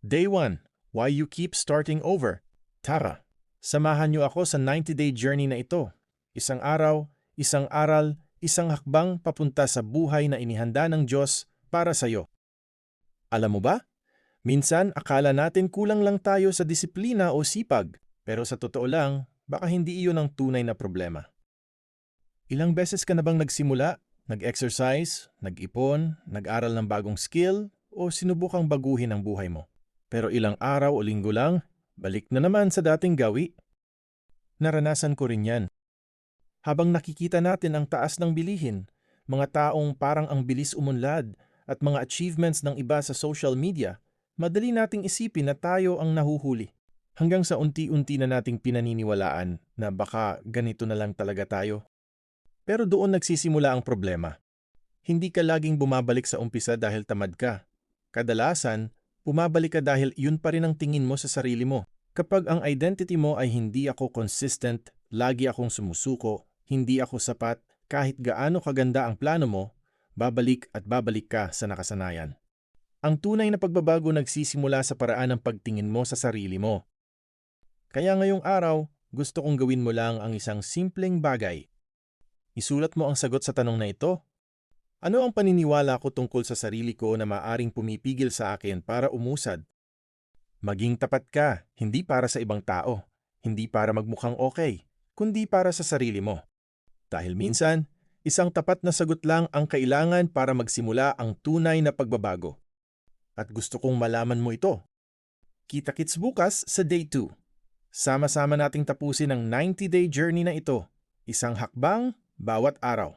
Day 1. Why you keep starting over. Tara, samahan niyo ako sa 90-day journey na ito. Isang araw, isang aral, isang hakbang papunta sa buhay na inihanda ng Diyos para sa iyo. Alam mo ba? Minsan akala natin kulang lang tayo sa disiplina o sipag, pero sa totoo lang, baka hindi iyon ang tunay na problema. Ilang beses ka na bang nagsimula, nag-exercise, nag-ipon, nag-aral ng bagong skill, o sinubukang baguhin ang buhay mo? Pero ilang araw o linggo lang, balik na naman sa dating gawi. Naranasan ko rin yan. Habang nakikita natin ang taas ng bilihin, mga taong parang ang bilis umunlad at mga achievements ng iba sa social media, madali nating isipin na tayo ang nahuhuli. Hanggang sa unti-unti na nating pinaniniwalaan na baka ganito na lang talaga tayo. Pero doon nagsisimula ang problema. Hindi ka laging bumabalik sa umpisa dahil tamad ka. Kadalasan, bumabalik ka dahil yun pa rin ang tingin mo sa sarili mo. Kapag ang identity mo ay hindi ako consistent, lagi akong sumusuko, hindi ako sapat, kahit gaano kaganda ang plano mo, babalik at babalik ka sa nakasanayan. Ang tunay na pagbabago nagsisimula sa paraan ng pagtingin mo sa sarili mo. Kaya ngayong araw, gusto kong gawin mo lang ang isang simpleng bagay. Isulat mo ang sagot sa tanong na ito. Ano ang paniniwala ko tungkol sa sarili ko na maaring pumipigil sa akin para umusad? Maging tapat ka, hindi para sa ibang tao, hindi para magmukhang okay, kundi para sa sarili mo. Dahil minsan, isang tapat na sagot lang ang kailangan para magsimula ang tunay na pagbabago. At gusto kong malaman mo ito. Kita-kits bukas sa Day 2. Sama-sama nating tapusin ang 90-day journey na ito. Isang hakbang, bawat araw.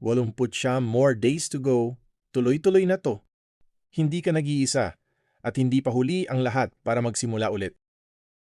80 more days to go, tuloy-tuloy na to. Hindi ka nag-iisa at hindi pa huli ang lahat para magsimula ulit.